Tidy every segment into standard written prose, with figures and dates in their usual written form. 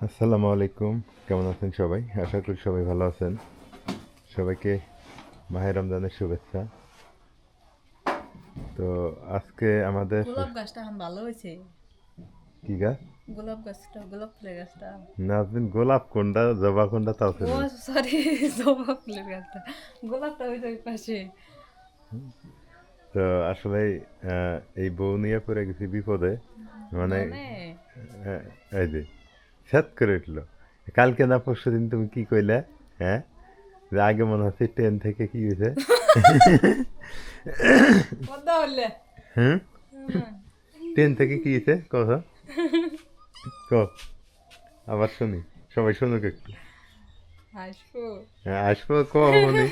আসসালামু আলাইকুম। কেমন আছেন সবাই? আশা করি সবাই ভালো আছেন। সবাইকে মাহে রমজানের শুভেচ্ছা। তো আজকে আমাদের গোলাপ গাছটা এখন ভালো হয়েছে। কি গাছ? গোলাপ গাছটা, গোলাপ ফুলের গাছটা। নাজমিন, গোলাপ কোনটা জবা কোনটা তাও ও চেনেন? সরি, জবা ফুলের গাছটা। গোলাপটা ওই যে ওই পাশে। তো আসলে এই বউ নিয়ে পড়ে গেছি বিপদে। মানে মানে আহ, এই যে স্যাত করে উঠলো। কালকে না পরশু দিন তুমি কি কইলে? হ্যাঁ, যে আগে মনে হচ্ছে ট্রেন থেকে কি হয়েছে? পদ্মা হলে হুম, ট্রেন থেকে কি হয়েছে কথা ক, আবার শুনি, সবাই শুনুক একটু। আসবো। হ্যাঁ, আসবো কখনই।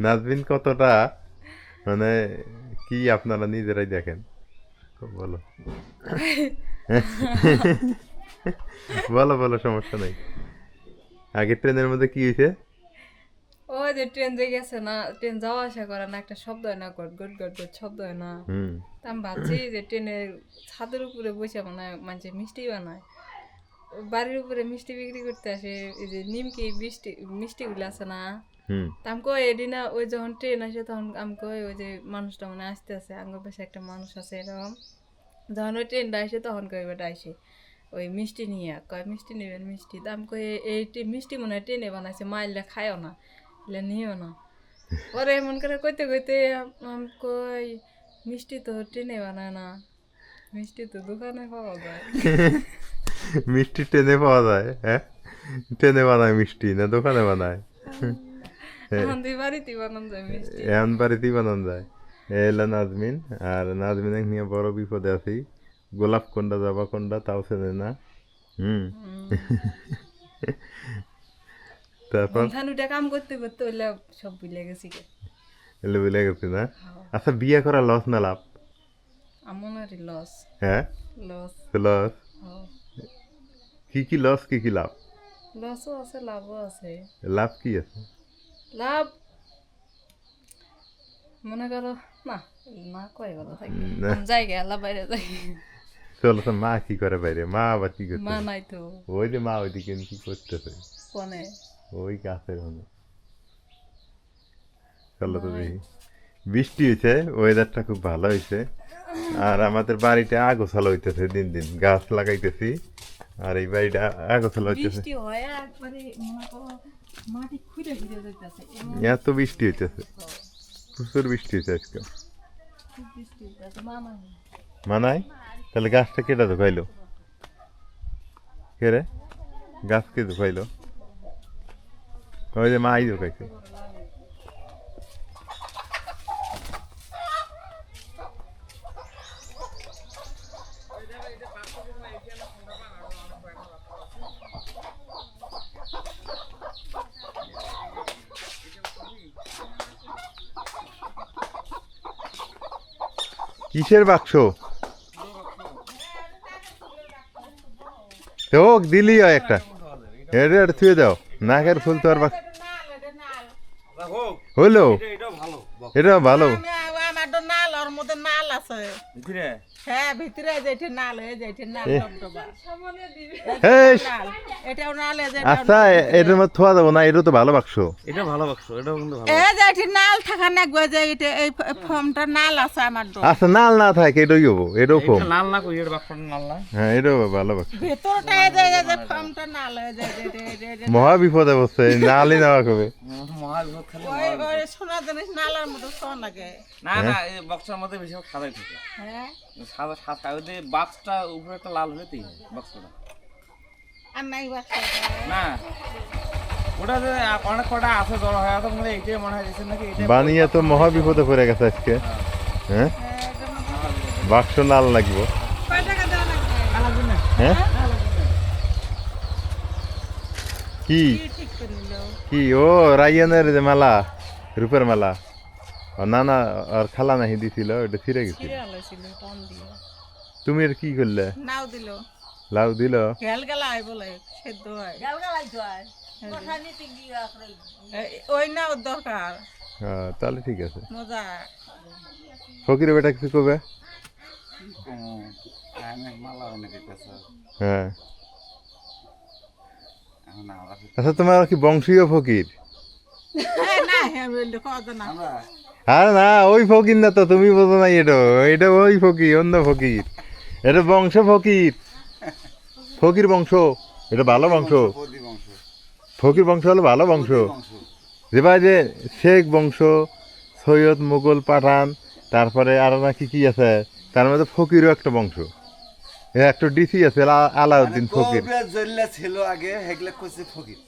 নাজবিন কতটা মানে কি আপনারা নিজেরাই দেখেন। বলো বলো বলো, সমস্যা নাই। আগে ট্রেনের মধ্যে কি হয়েছে? ওই যে ট্রেন যে গেছে না, ট্রেন যাওয়া আসা করে না, একটা শব্দ হয় না, গট গট গট গট শব্দ হয় না। হুম তা আমি ভাবছি যে ট্রেনের ছাদের উপরে বসে মানে মানুষ মিষ্টি বানায়। বাড়ির উপরে মিষ্টি বিক্রি করতে আসে, এই যে নিমকি মিষ্টিগুলো আছে না। হুম তা আমি কই এদিনা ওই যখন ট্রেন আসে তখন আমি কই ওই যে মানুষটা মানে আসতে আছে আঙ্গ পাশে একটা মানুষ আছে এরকম। যখন ওই ট্রেনটা আসে তখন কই বেটা আসে ওই মিষ্টি নিয়ে কয় মিষ্টি নেবেন মিষ্টি। তা আমি কই মিষ্টি মনে হয় ট্রেনে বানাইছে মাইলে খায়ও না, এলে নিও না। পরে এমন করে কইতে কইতে আমি কই মিষ্টি তো ট্রেনে বানায় না, মিষ্টি তো দোকানে পাওয়া যায়। মিষ্টি ট্রেনে পাওয়া যায়? হ্যাঁ, ট্রেনে বানায় মিষ্টি না দোকানে বানায়? এখন তুই বাড়িতে বানান যায় মিষ্টি। এমন বাড়িতেই বানানো যায়। এ হলো নাজমিন। আর নাজমিন নিয়ে বড় বিপদে আছি। গোলাপ কোনটা জবা কোনটা তাও চেনে না। হুম তারপর ঘুমথান উঠে কাম করতে করতে হইলে সব ভুলে গেছি গে। এলে বুঝে গেছি না। হ্যাঁ, আচ্ছা, বিয়ে করা লস না লাভ? আমারই লস। হ্যাঁ, লস। লস। হ্যাঁ, কি কি লস, কি কি লাভ? লসও আছে লাভও আছে। লাভ কি আছে? লাভ মনে করো না, না কয় কথা থাকি না, আমি যাই গে আল্লাহ বাইরে যাই। চলো তো, মা কি করে বাইরে? মা আবার কি মা করতেছে? নাই তো। ওই যে মা ওইদিকে কি করতেছে? কোনে ওই গাছের মনে। চলো তো নাই। দেখি। বৃষ্টি হয়েছে, ওয়েদারটা খুব ভালো হয়েছে। আর আমাদের বাড়িটা আগোছালো হইতেছে দিন দিন, গাছ লাগাইতেছি। আর এই বাড়িটা আগোছালো হইতেছে। বৃষ্টি হয় একবারে মনে করো মাটি খুঁড়ে খুঁড়ে যাইতেছে এমন। এত বৃষ্টি হইতেছে, প্রচুর বৃষ্টি হয়েছে আজকে। খুব বৃষ্টি হইতেছে মা নাই। মানায়? তাহলে গাছটা কেটে ঢুকাইলো কে রে? গাছ কে ঢুকাইলো? ওই যে মাই ঢুকাইছে। কিসের বাক্স? তো দিলি হয় একটা, এটা এটা থুয়ে দাও। নাকের ফুল তো আর বাক্স হইলো। এটা ভালো। আমার তো নাল ওর মধ্যে নাল আছে। ভিতরে হ্যাঁ ভিতরে যেটি নাল হয়ে যেটি নাল এ, টপটপা। হেই, নাল এটাও নাল আচ্ছা, এটার মধ্যে থোয়া যাবো না, এটা তো ভালো বাক্স। এটা ভালো বাক্স, এটা কিন্তু ভালো। এ যেটি নাল থাকা নেগবে যে এটা এই ফর্মটা নাল আছে আমার তো। আচ্ছা, নাল না থাকে এটাই হবো, এটাও এটা কম। লাল না কই, এটা বাক্সটা লাল না। হ্যাঁ, এটাও ভালো বাক্স। ভেতরটা যে ফর্মটা নাল হয়ে যায় যে মহা বিপদে বসছে, নালই নেওয়া কবে। মহাবিপদ খালি ওই ওই সোনা জিনিস নালার মতো সোনা লাগে। না না, এই বাক্সের মধ্যে বেশিরভাগ সাদাই থাকে। হ্যাঁ সাদা সাদা ওই যে বাক্সটা উপরে একটা লাল হলেই বাক্সটা আর নাই বাক্সটা। না, ওটা যে অনেক কটা আছে জড়ো হয়ে আছে, মনে হয় এইটাই মনে হয় দিচ্ছেন নাকি এটা বানিয়ে তো মহা বিপদে পড়ে গেছে আজকে। হ্যাঁ, হ্যাঁ এটার মধ্যে বাক্স নাল লাগবো। কয় টাকা দেওয়া লাগবে? লাগবে না। হ্যাঁ, কি কি ঠিক করে নিল? কি ও রাইয়ানের যে মালা, রূপের মালা, ও না না, আর খালা নাহি দিছিল, ওটা ছিঁড়ে গেছিল। ছিঁড়ে আলাইছিল টান দিয়ে। তুমি আর কি করলে? নাও দিল লাউ দিল? গেল গেলা হয় বলে সেদ্ধ হয়। ওই নাও দরকার তাহলে ঠিক আছে। মজা। ফকিরের বেটা কিছু কবে? মালা অনেক একটা হ্যাঁ, এখন আমরা আচ্ছা তোমার কি বংশীয় ফকির? না আমি বললে কত না আমরা আরে না ওই ফকির না তো, তুমি বোঝো না, এটা এটা ওই ফকির, অন্য ফকির। এটা বংশ ফকির, ফকির বংশ, এটা ভালো বংশ। পদি বংশ ফকির বংশ হলো ভালো বংশ। বংশ যে ভাই যে শেখ বংশ, সৈয়দ, মুঘল, পাঠান, তারপরে আরো নাকি কি আছে, তার মধ্যে ফকিরও একটা বংশ। এ একটা ডিসি আছে আলাউদ্দিন ফকির। কোরবেস জল্লা ছিল আগে হেগলে কইছে ফকির,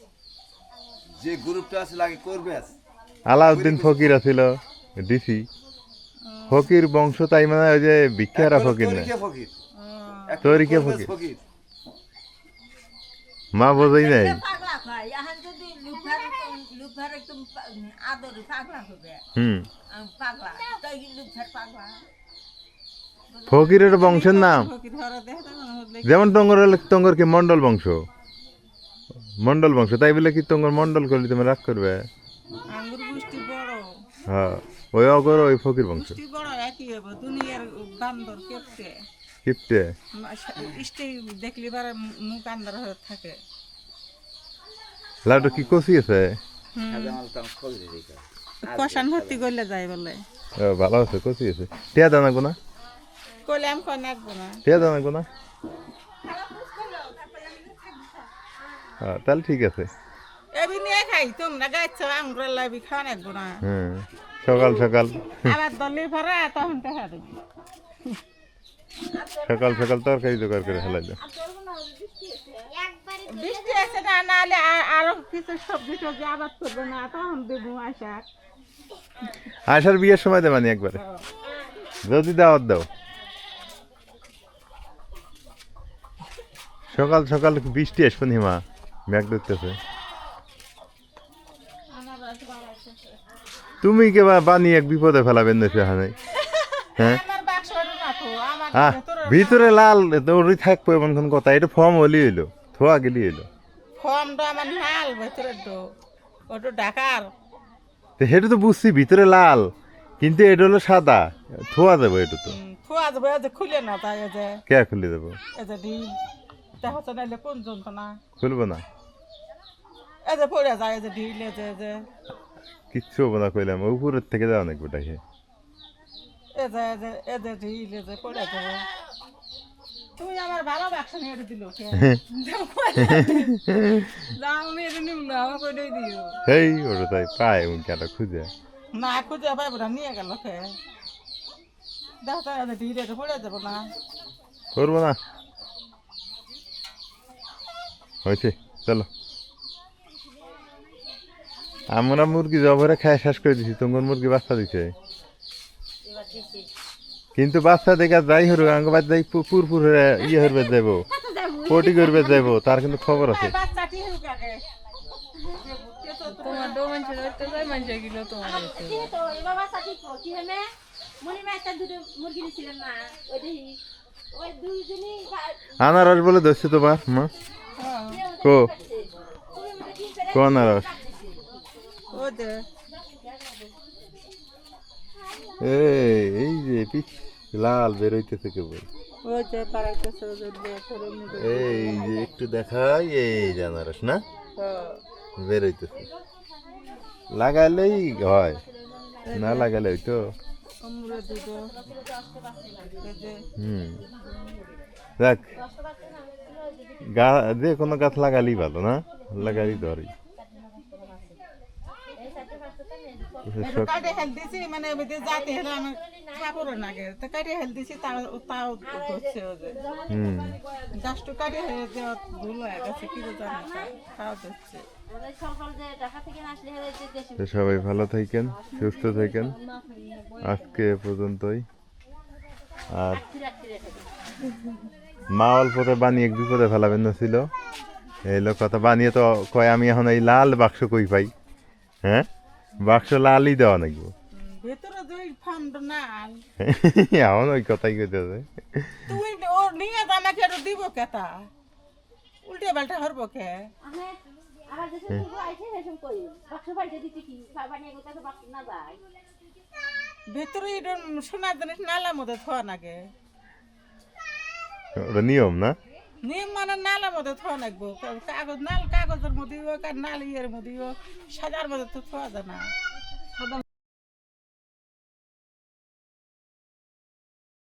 যে গ্রুপটা ছিল আগে কোরবেস আলাউদ্দিন ফকির আছিল ডিসি। ফকির বংশ, তাই মানে ওই যে ভিক্ষারা ফকির না, তরিকে ফকির তরিকে কোরবেস ফকির। ফকির মা বোঝাই নাই। পাগলা হয় এখন যদি লুফার একদম আদরে পাগলা হবে হুম, পাগলা তাই লুফার পাগলা ফকিরের বংশের নাম ফকির হরা দেখে তখন হলে যেমন টঙ্গর হলে টঙ্গর কি মন্ডল বংশ, মন্ডল বংশ, তাই বলে কি টঙ্গর মন্ডল করলে তুমি রাগ করবে? আঙ্গুর গুষ্টি বড় হ্যাঁ, ওই অগর ওই ফকির বংশ। গুষ্টি বড় একই হবে দুনিয়ার বান্দর কেপটে কিপটে ইস্টে দেখলি বারে মুখ আন্দার হয়ে থাকে লাডু কি কষি আছে? খাজা মাল তাম খোল দিই কষান ভর্তি করলে যায় বলে ও, ভালো আছে, কষি আছে। টিয়া দানা গোনা, কইলে আমি কয় নাকবো না টিয়া দানা গোনা। তাহলে ঠিক আছে। এবি নিয়ে খাই তোমরা গাইছ আমরা লাবি খাওয়া নাকবো না হ্যাঁ, সকাল সকাল আবার দলি ভরা তখন দেখা দেবি সকাল সকাল তরকারি জোগাড় করে ফেলাইলো। বৃষ্টি আছে না নাহলে আরো কিছু সবজি টবজি আবাদ করবে না তখন দেবো আশা আসার বিয়ের সময় দেবানি একবারে, যদি দাওয়াত দাও। সকাল সকাল বৃষ্টি আসবে নিমা, মেঘ দেখতেছে। তুমি কে বানিয়ে এক বিপদে ফেলাবেন না সেখানে? হ্যাঁ, আমার বাক্স না তো আমার আহ ভিতরে লাল দৌড়ি থাকবো এমন কোন কথা, এটা ফর্ম হলি হইলো, থোয়া গেলি হইলো। ফর্মটা আমার নাল ভেতরে তো ওটা ঢাকার তো সেটা তো বুঝছি ভিতরে লাল, কিন্তু এটা হলো সাদা, থোয়া দেবো এটা তো। খোয়া যাবে যে খুলে না তাই যে কে খুলে দেবো? এই যে ডিম দেখা তো নাইলে কোন যন্ত্রণা খুলবো না, এই যে পড়ে যায় এই যে ঢিল এই যে কিচ্ছু হবো না কইলাম, উপরের থেকে যাওয়া নাকি ওটাকে। এই যে ঢিল এই যে পড়ে যাবে তুমি আমার ভালো বাক্স নিয়ে দিল আমি এটা নিব না, আমার কইটাই দিও। হেই ওটা তাই পায় এমন কেটা খুঁজে। না খুঁজে পাইব না নিয়ে গেল কে দেখা তো এই যে ঢিল এই যে পড়ে যাবো না করবো না, হয়েছে চলো। আমরা মুরগি জবরে খায় শেষ করে দিছি, তোমার মুরগি বাচ্চা দিছে, কিন্তু বাচ্চা দেখে যাই হরু আঙ্গ বাদ যাই পুরপুর হয়ে ইয়ে হরবে যাইবো, পটি করবে যাইবো, তার কিন্তু খবর আছে। বাচ্চাটি হোক আগে তোমার দো মানুষের হইতে যায়, মানুষের গিলো তোমার হইতে যায়। তো এবার বাসা ঠিক কি হবে মনে মা একটা দুটো মুরগি দিছিলেন না ওইটাই ওই দুইজনই আনারস বলে ধরছে তোমার মা, কো কো আনারস? ও যে এই যে পিছ লাল বেরোইতেছে কেবল, ও যে পারাইতেছে ও যে করে মুখে এই যে একটু দেখাই, এই যে আনারস না বেরোইতেছে, লাগাইলেই হয়, না লাগালে ওই তো। আমরা দুটো এই যে দেখ যে কোনো গাছ লাগালেই ভালো, না লাগালেই ধরি। এটা কাটে হেল দিছি মানে বেদে যাতে হলে আমি খাবো না গে তো কাটে হেল দিছি তাও তাও হচ্ছে ও যে গাছটু কাটে হেলে যে ভুল হয়ে গেছে কি জানা তাও হচ্ছে সকাল যে ঢাকা থেকে আসলে হয়েছে দেশে তো সবাই ভালো থাকেন, সুস্থ থাকেন, আজকে এ পর্যন্তই। আর মা অল্পতে বানিয়ে এক বিপদে ফেলাবেন না ছিল, এই লোক কথা বানিয়ে তো কয় আমি এখন এই লাল বাক্স কই পাই, হ্যাঁ বাক্স লালই দেওয়া নাকবো, ভেতরে দুই ফান্ড না এখন ওই কথাই কইতেছে। তুই ও নিয়ে আমাকে আর দিব কেতা উল্টে পাল্টা হরবো কে আমি আবার দেশে থেকে আইছে এরকম কই বাক্স বাড়িতে দিতে কি বানিয়ে গোটা বাক্স না যায় ভেতরে এটা সোনার জিনিস নালার মধ্যে থোয়া নাগে ওটা নিয়ম না, নিম মানে নালের মধ্যে থোয়া লাগবো কাগজ নাল কাগজের মধ্যে হোক আর নাল ইয়ের মধ্যে হোক সাদার মধ্যে তো থোয়া যায় না সাদা